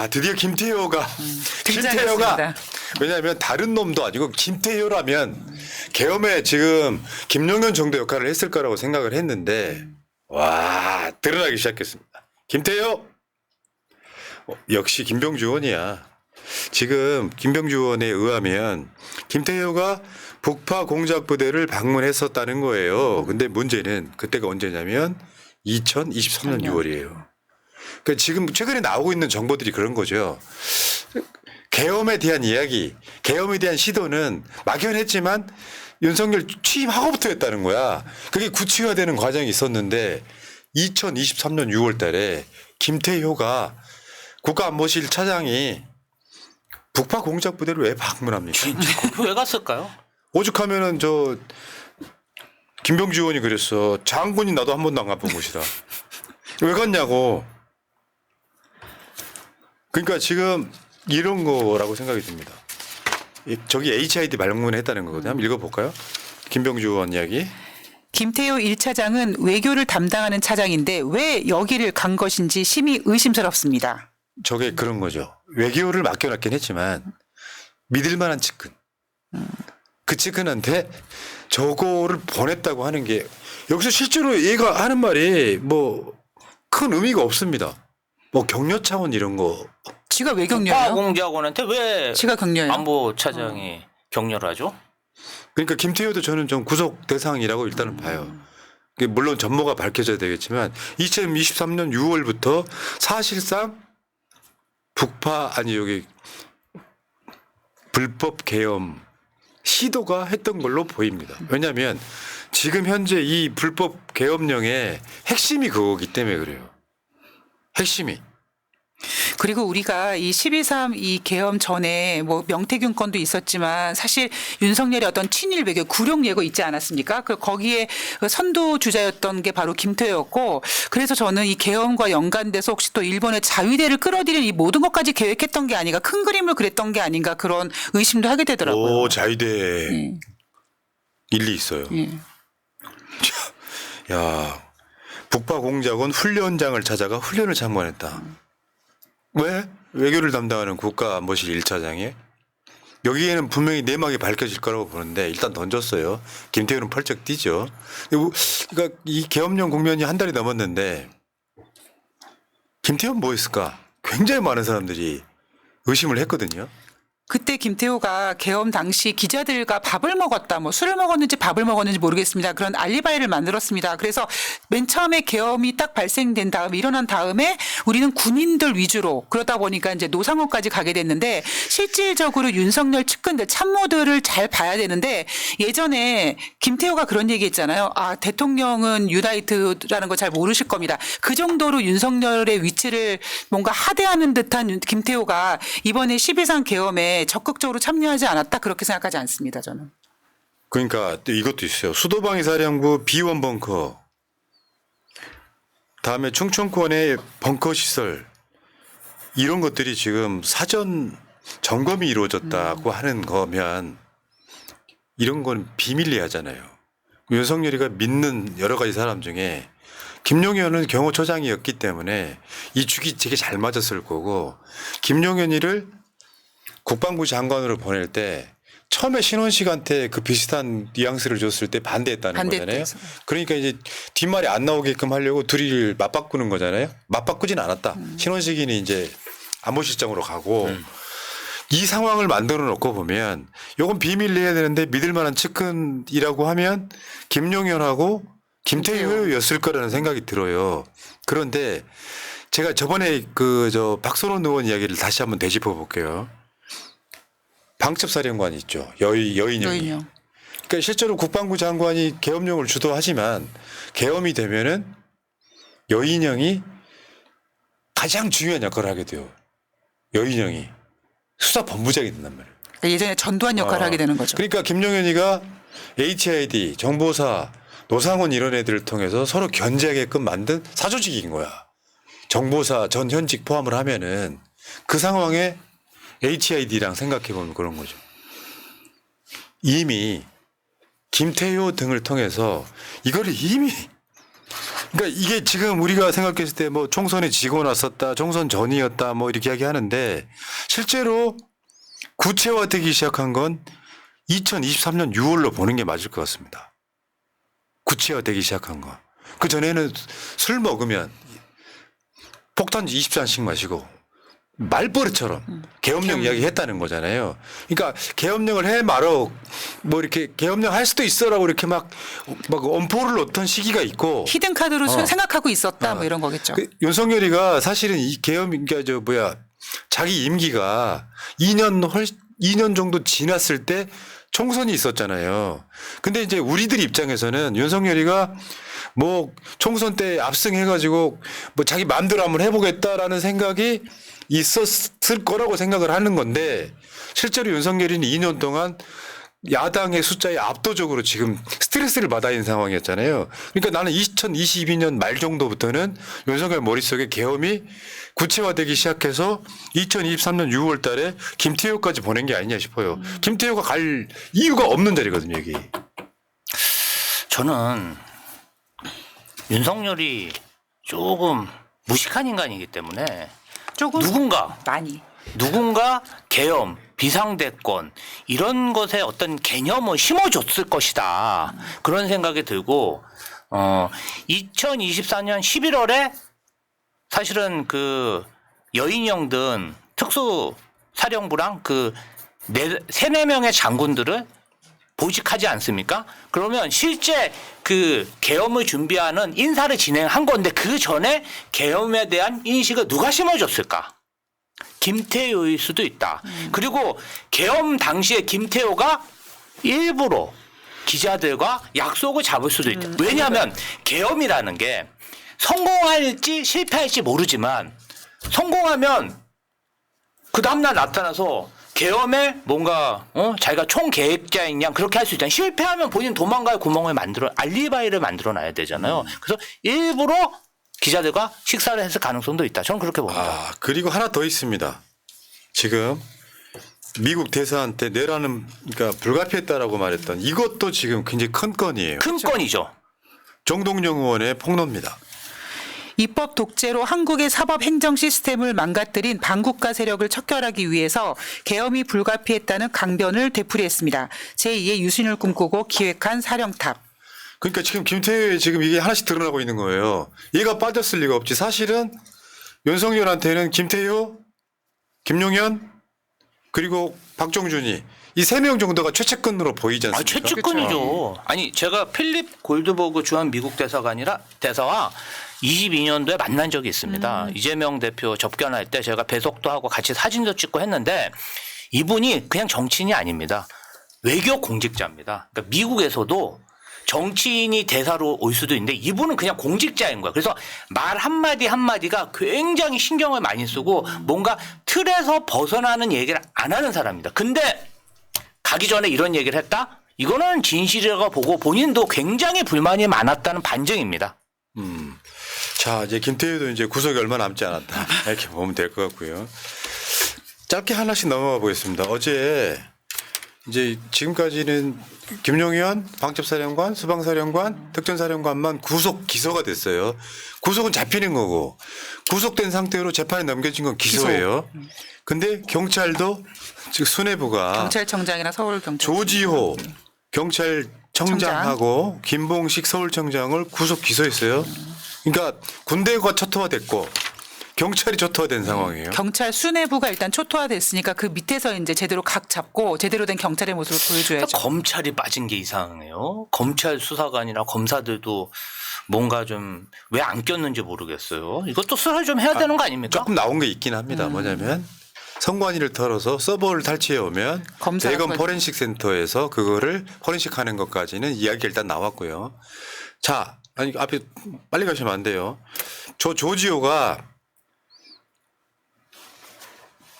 아, 드디어 김태효가 등장했습니다. 왜냐하면 다른 놈도 아니고 김태효라면 계엄에 지금 김용현 정도 역할을 했을 거라고 생각을 했는데 와 드러나기 시작했습니다. 김태효 역시 김병주 의원이야. 지금 김병주 의원에 의하면 김태효가 북파 공작 부대를 방문했었다는 거예요. 근데 문제는 그때가 언제냐면 2023년 6월이에요. 그러니까 지금 최근에 나오고 있는 정보들이 그런 거죠. 계엄에 대한 이야기, 계엄에 대한 시도는 막연했지만 윤석열 취임하고부터 했다는 거야. 그게 구체화되는 과정이 있었는데 2023년 6월 달에 김태효가 국가안보실 차장이 북파 공작 부대를 왜 방문합니까? 왜 갔을까요? 오죽하면은 저 김병주 의원이 그랬어. 장군이 나도 한 번도 안 가본 곳이다. 왜 갔냐고. 그러니까 지금 이런 거라고 생각이 듭니다. 저기 HID 방문했다는 거거든요. 한번 읽어볼까요? 김병주 의원 이야기. 김태효 1차장은 외교를 담당하는 차장인데 왜 여기를 간 것인지 심히 의심스럽습니다. 저게 그런 거죠. 외교를 맡겨놨긴 했지만 믿을 만한 측근. 그 측근한테 저거를 보냈다고 하는 게 여기서 실제로 얘가 하는 말이 뭐 큰 의미가 없습니다. 뭐 격려 차원 이런 거. 지가 왜 국가 격려해요? 공작원한테 왜 지가 격려해요? 안보 차장이 격려를 하죠? 그러니까 김태효도 저는 좀 구속 대상이라고 일단은 봐요. 물론 전모가 밝혀져야 되겠지만 2023년 6월부터 사실상 북파 아니 여기 불법 계엄 시도가 했던 걸로 보입니다. 왜냐하면 지금 현재 이 불법 계엄령의 핵심이 그거기 때문에 그래요. 핵심이. 그리고 우리가 이 12.3 이 계엄 전에 뭐 명태균 건도 있었지만 사실 윤석열의 어떤 친일 외교 구룡 예고 있지 않았습니까? 거기에 선도 주자였던 게 바로 김태효였고 그래서 저는 이 계엄과 연관돼서 혹시 또 일본의 자위대를 끌어들이는 이 모든 것까지 계획했던 게 아닌가 큰 그림을 그렸던 게 아닌가 그런 의심도 하게 되더라고요. 오 자위대 일리 있어요. 야 북파 공작원 훈련장을 찾아가 훈련을 참관했다. 왜? 외교를 담당하는 국가안보실 1차장이 여기에는 분명히 내막이 밝혀질 거라고 보는데 일단 던졌어요. 김태효는 펄쩍 뛰죠. 그러니까 이 계엄령 국면이 한 달이 넘었는데 김태효는 뭐 했을까? 굉장히 많은 사람들이 의심을 했거든요. 그때 김태호가 계엄 당시 기자들과 밥을 먹었다, 뭐 술을 먹었는지 밥을 먹었는지 모르겠습니다. 그런 알리바이를 만들었습니다. 그래서 맨 처음에 계엄이 딱 발생된 다음에 일어난 다음에 우리는 군인들 위주로 그러다 보니까 이제 노상호까지 가게 됐는데 실질적으로 윤석열 측근들 참모들을 잘 봐야 되는데 예전에 김태호가 그런 얘기했잖아요. 아 대통령은 유나이트라는 거 잘 모르실 겁니다. 그 정도로 윤석열의 위치를 뭔가 하대하는 듯한 김태호가 이번에 12.3 계엄에 적극적으로 참여하지 않았다 그렇게 생각하지 않습니다. 저는. 그러니까 또 이것도 있어요. 수도방위 사령부 비원 벙커 다음에 충청권의 벙커 시설 이런 것들이 지금 사전 점검이 이루어졌다고 하는 거면 이런 건 비밀리하잖아요. 윤석열이가 믿는 여러 가지 사람 중에 김용현은 경호처장이었기 때문에 이 축이 되게 잘 맞았을 거고 김용현이를 국방부 장관으로 보낼 때 처음에 신원식한테 그 비슷한 뉘앙스를 줬을 때 반대했다는 거잖아요. 그러니까 이제 뒷말이 안 나오게끔 하려고 둘이 맞바꾸는 거잖아요. 맞바꾸진 않았다. 신원식이는 이제 안보실장으로 가고 이 상황을 만들어 놓고 보면 이건 비밀로 해야 되는데 믿을 만한 측근이라고 하면 김용현하고 김태효였을 거라는 생각이 들어요. 그런데 제가 저번에 박선원 의원 이야기를 다시 한번 되짚어 볼게요. 방첩사령관 있죠. 여인영이. 그러니까 실제로 국방부 장관이 계엄령을 주도하지만 계엄이 되면은 여인영이 가장 중요한 역할을 하게 돼요. 여인영이 수사본부장이 된단 말이에요. 예전에 전두환 역할을 하게 되는 거죠. 그러니까 김용현이가 HID, 정보사, 노상원 이런 애들을 통해서 서로 견제하게끔 만든 사조직인 거야. 정보사 전 현직 포함을 하면은 그 상황에 HID랑 생각해보면 그런 거죠. 이미 김태효 등을 통해서 이거를 이미 그러니까 이게 지금 우리가 생각했을 때 뭐 총선에 지고 났었다, 총선 전이었다, 뭐 이렇게 이야기하는데 실제로 구체화되기 시작한 건 2023년 6월로 보는 게 맞을 것 같습니다. 구체화되기 시작한 거. 그 전에는 술 먹으면 폭탄주 20잔씩 마시고 말버릇처럼 계엄령 이야기 했다는 거잖아요. 그러니까 계엄령을 해 말어 뭐 이렇게 계엄령 할 수도 있어라고 이렇게 막 엄포를 놓던 시기가 있고 히든 카드로 어. 생각하고 있었다 뭐 이런 거겠죠. 그 윤석열이가 사실은 이 계엄 그러니까 자기 임기가 2년 정도 지났을 때 총선이 있었잖아요. 근데 이제 우리들 입장에서는 윤석열이가 뭐 총선 때 압승해가지고 뭐 자기 마음대로 한번 해보겠다라는 생각이 있었을 거라고 생각을 하는 건데 실제로 윤석열이는 2년 동안 야당의 숫자에 압도적으로 지금 스트레스를 받아 있는 상황이었잖아요. 그러니까 나는 2022년 말 정도부터는 윤석열 머릿속에 계엄이 구체화되기 시작해서 2023년 6월 달에 김태효까지 보낸 게 아니냐 싶어요. 김태효가 갈 이유가 없는 자리거든요, 여기. 저는 윤석열이 조금 무식한 인간이기 때문에 조금 누군가 계엄, 비상대권 이런 것에 어떤 개념을 심어줬을 것이다. 그런 생각이 들고 2024년 11월에 사실은 그 여인형 등 특수사령부랑 그 3-4명의 장군들을 보직하지 않습니까? 그러면 실제 그 계엄을 준비하는 인사를 진행한 건데 그 전에 계엄에 대한 인식을 누가 심어줬을까? 김태효일 수도 있다. 그리고 계엄 당시에 김태효가 일부러 기자들과 약속을 잡을 수도 있다. 왜냐하면 계엄이라는 게 성공할지 실패할지 모르지만 성공하면 그 다음날 나타나서 계엄에 뭔가 자기가 총계획자인 양 그렇게 할 수 있잖아요. 실패하면 본인 도망갈 구멍을 알리바이를 만들어놔야 되잖아요. 그래서 일부러 기자들과 식사를 했을 가능성도 있다. 저는 그렇게 봅니다. 아, 그리고 하나 더 있습니다. 지금 미국 대사한테 내라는 그러니까 불가피했다라고 말했던 이것도 지금 굉장히 큰 건이에요. 큰 건이죠. 정동영 의원의 폭로입니다. 입법 독재로 한국의 사법 행정 시스템을 망가뜨린 반국가 세력을 척결하기 위해서 계엄이 불가피했다는 강변을 되풀이했습니다. 제2의 유신을 꿈꾸고 기획한 사령탑. 그러니까 지금 김태효의 지금 이게 하나씩 드러나고 있는 거예요. 얘가 빠졌을 리가 없지. 사실은 윤석열한테는 김태효, 김용현 그리고 박정준이 이 3명 정도가 최측근으로 보이지 않습니까? 최측근이죠. 아니 제가 필립 골드버그 주한 미국 대사와 22년도에 만난 적이 있습니다. 이재명 대표 접견할 때 제가 배석도 하고 같이 사진도 찍고 했는데 이분이 그냥 정치인이 아닙니다. 외교 공직자입니다. 그러니까 미국에서도 정치인이 대사로 올 수도 있는데 이분은 그냥 공직자인 거야. 그래서 말 한마디 한마디가 굉장히 신경을 많이 쓰고 뭔가 틀에서 벗어나는 얘기를 안 하는 사람입니다. 근데 가기 전에 이런 얘기를 했다? 이거는 진실이라고 보고 본인도 굉장히 불만이 많았다는 반증입니다. 자, 이제 김태효도 이제 구속이 얼마 남지 않았다. 이렇게 보면 될 것 같고요. 짧게 하나씩 넘어가 보겠습니다. 어제 이제 지금까지는 김용현 방첩사령관, 수방사령관, 특전사령관만 구속 기소가 됐어요. 구속은 잡히는 거고 구속된 상태로 재판에 넘겨진 건 기소예요. 근데 경찰도 즉 수뇌부가 경찰청장이나 서울경찰 조지호 경찰청장하고 김봉식 서울청장을 구속 기소했어요. 그러니까 군대가 초토화됐고 경찰이 초토화된 상황이에요. 경찰 수뇌부가 일단 초토화됐으니까 그 밑에서 이제 제대로 각 잡고 제대로 된 경찰의 모습을 보여줘야죠. 검찰이 빠진 게 이상해요. 검찰 수사관이나 검사들도 뭔가 좀 왜 안 꼈는지 모르겠어요. 이것도 수사를 좀 해야 되는 거 아닙니까? 조금 나온 게 있긴 합니다. 뭐냐면 선관위를 털어서 서버를 탈취해 오면 대검 포렌식 센터에서 그거를 포렌식하는 것까지는 이야기가 일단 나왔고요. 자, 아니 앞에 빨리 가시면 안 돼요. 조지호가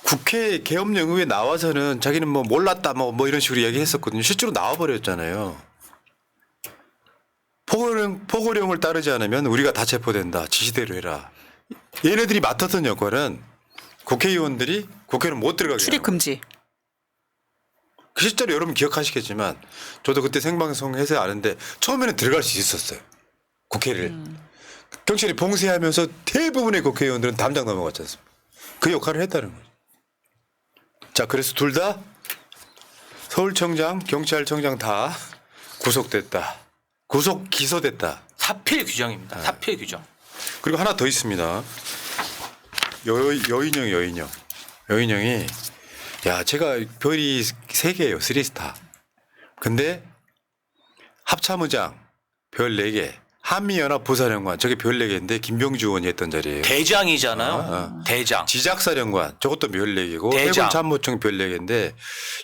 국회 계엄령 의회에 나와서는 자기는 뭐 몰랐다 뭐 이런 식으로 이야기했었거든요. 실제로 나와버렸잖아요. 포고령을 따르지 않으면 우리가 다 체포된다. 지시대로 해라. 얘네들이 맡았던 역할은 국회의원들이 국회는 못 들어가게 출입 금지. 그 실제로 여러분 기억하시겠지만 저도 그때 생방송 해서 아는데 처음에는 들어갈 수 있었어요. 국회를. 경찰이 봉쇄하면서 대부분의 국회의원들은 담장 넘어갔지 않습니까? 그 역할을 했다는 거죠. 자, 그래서 둘 다 서울청장, 경찰청장 다 구속됐다. 구속 기소됐다. 사필 규정입니다. 사필 규정. 그리고 하나 더 있습니다. 여인형이 야, 제가 별이 3개예요. 3스타. 근데 합참의장 별 4개. 한미연합 부사령관 저게 별 4개인데 김병주 의원이 했던 자리예요. 대장이잖아요. 대장. 지작사령관 저것도 별 4개고 대장. 해군 참모총 별 4개인데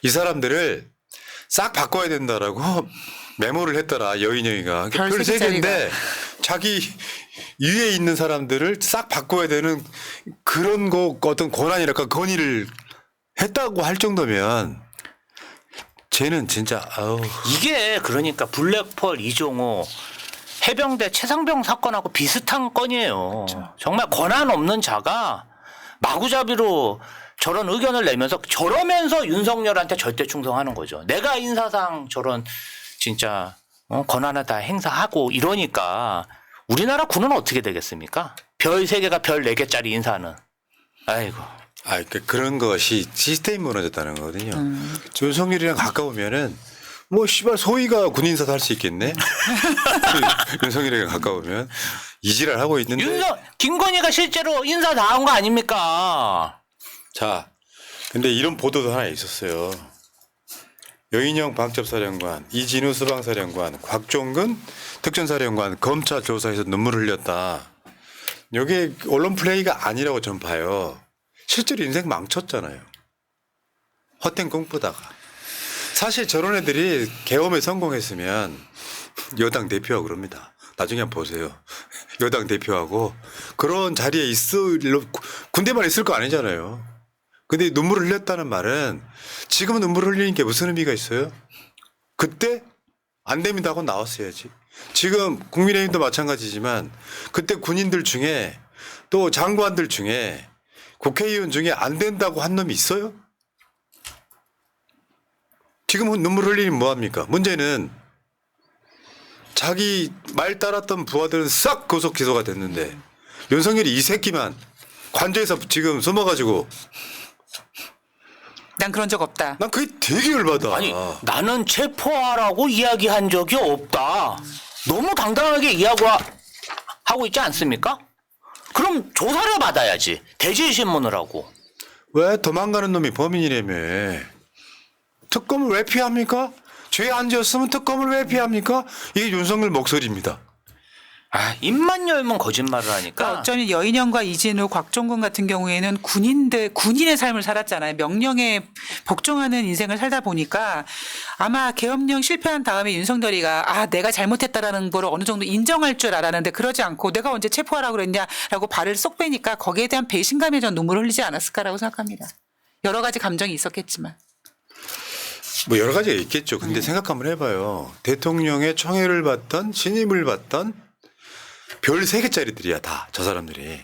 이 사람들을 싹 바꿔야 된다라고 메모를 했더라. 여인영이가. 별 별 3개인데 3개짜리가. 자기 위에 있는 사람들을 싹 바꿔야 되는 그런 거 어떤 권한이랄까 건의를 했다고 할 정도면 쟤는 진짜 아우. 이게 그러니까 블랙펄 이종호 해병대 최상병 사건하고 비슷한 건이에요. 정말 권한 없는 자가 마구잡이로 저런 의견을 내면서 저러면서 윤석열한테 절대 충성하는 거죠. 내가 인사상 저런 진짜 권한을 다 행사하고 이러니까 우리나라 군은 어떻게 되겠습니까? 별 3개가 별 4개짜리 인사는. 아이고. 그런 것이 시스템이 무너졌다는 거거든요. 윤석열이랑 가까우면은 뭐 씨발 소희가 군인사도 할 수 있겠네. 윤석열이랑 가까우면 이지랄 하고 있는데. 김건희가 실제로 인사 다 한 거 아닙니까? 자, 근데 이런 보도도 하나 있었어요. 여인영 방첩사령관, 이진우 수방사령관, 곽종근 특전사령관 검찰 조사에서 눈물을 흘렸다. 이게 언론 플레이가 아니라고 전 봐요. 실제로 인생 망쳤잖아요. 헛된 꿈꾸다가. 사실 저런 애들이 계엄에 성공했으면 여당 대표하고 그럽니다. 나중에 한번 보세요. 여당 대표하고 그런 자리에 군대만 있을 거 아니잖아요. 근데 눈물을 흘렸다는 말은 지금은 눈물을 흘리는 게 무슨 의미가 있어요? 그때 안 됩니다 하고 나왔어야지. 지금 국민의힘도 마찬가지지만 그때 군인들 중에 또 장관들 중에 국회의원 중에 안 된다고 한 놈이 있어요? 지금은 눈물 흘리면 뭐합니까? 문제는 자기 말 따랐던 부하들은 싹 구속 기소가 됐는데 윤석열이 이 새끼만 관저에서 지금 숨어가지고 난 그런 적 없다. 난 그게 되게 열받아. 아니 나는 체포하라고 이야기한 적이 없다. 너무 당당하게 이야기하고 있지 않습니까? 그럼 조사를 받아야지. 대질신문을 하고. 왜 도망가는 놈이 범인이라며. 특검을 왜 피합니까? 죄 안 지었으면 특검을 왜 피합니까? 이게 윤석열 목소리입니다. 입만 열면 거짓말을 그러니까 하니까. 어쩌면 여인영과 이진우, 곽종근 같은 경우에는 군인의 삶을 살았잖아요. 명령에 복종하는 인생을 살다 보니까 아마 계엄령 실패한 다음에 윤석열이가 내가 잘못했다라는 걸 어느 정도 인정할 줄 알았는데 그러지 않고 내가 언제 체포하라고 그랬냐라고 발을 쏙 빼니까 거기에 대한 배신감에 전 눈물을 흘리지 않았을까라고 생각합니다. 여러 가지 감정이 있었겠지만. 뭐 여러 가지가 있겠죠. 근데 생각 한번 해봐요. 대통령의 청해를 받던 신임을 받던 별 3개짜리들이야 다 저 사람들이.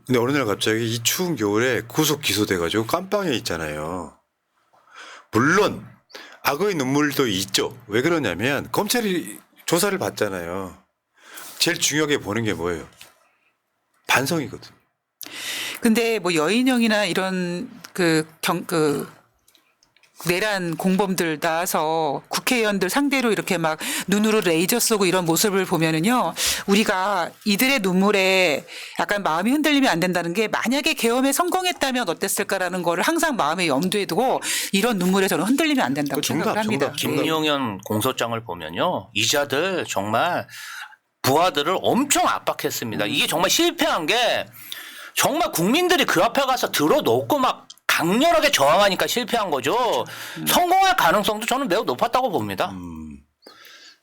근데 어느 날 갑자기 이 추운 겨울에 구속 기소돼가지고 깜빵에 있잖아요. 물론 악의 눈물도 있죠. 왜 그러냐면 검찰이 조사를 받잖아요. 제일 중요하게 보는 게 뭐예요? 반성이거든. 근데 뭐 여인영이나 이런 내란 공범들 나와서 국회의원들 상대로 이렇게 막 눈으로 레이저 쏘고 이런 모습을 보면은요, 우리가 이들의 눈물에 약간 마음이 흔들리면 안 된다는 게 만약에 계엄에 성공했다면 어땠을까라는 거를 항상 마음에 염두에 두고 이런 눈물에 저는 흔들리면 안 된다고 생각을 합니다. 김용현 공소장을 보면요, 이자들 정말 부하들을 엄청 압박했습니다. 이게 정말 실패한 게 정말 국민들이 그 앞에 가서 들어놓고 막 강렬하게 저항하니까 실패한 거죠. 성공할 가능성도 저는 매우 높았다고 봅니다.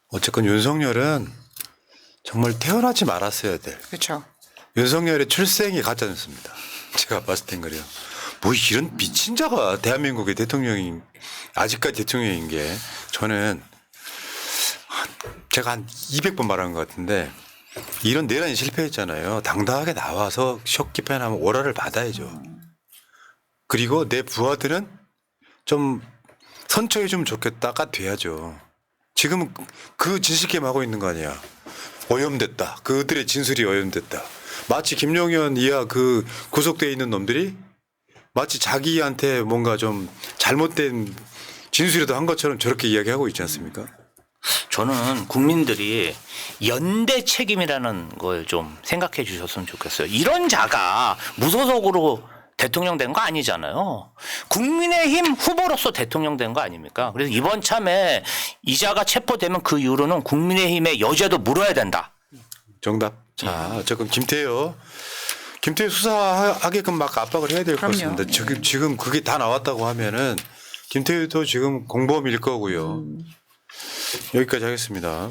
어쨌건 윤석열은 정말 태어나지 말았어야 돼. 그렇죠. 윤석열의 출생이 가짜였습니다. 제가 봤을 땐 그래요. 뭐 이런 미친 자가 대한민국의 아직까지 대통령인 게 저는 제가 한 200번 말한 것 같은데 이런 내란이 실패했잖아요. 당당하게 나와서 셔 기판하면 오라를 받아야죠. 그리고 내 부하들은 좀 선처해 주면 좋겠다가 돼야죠. 지금 그 진실게임 하고 있는 거 아니야. 오염됐다. 그들의 진술이 오염됐다. 마치 김용현 이하 그 구속돼 있는 놈들이 마치 자기한테 뭔가 좀 잘못된 진술이라도 한 것처럼 저렇게 이야기하고 있지 않습니까? 저는 국민들이 연대 책임이라는 걸 좀 생각해 주셨으면 좋겠어요. 이런 자가 무소속으로 대통령 된 거 아니잖아요. 국민의힘 후보로서 대통령 된 거 아닙니까? 그래서 이번 참에 이자가 체포되면 그 이후로는 국민의힘의 여죄도 물어야 된다. 정답. 자, 어쨌건 김태효 수사하게끔 막 압박을 해야 될 것 그럼요. 같습니다. 지금 그게 다 나왔다고 하면은 김태효도 지금 공범일 거고요. 여기까지 하겠습니다.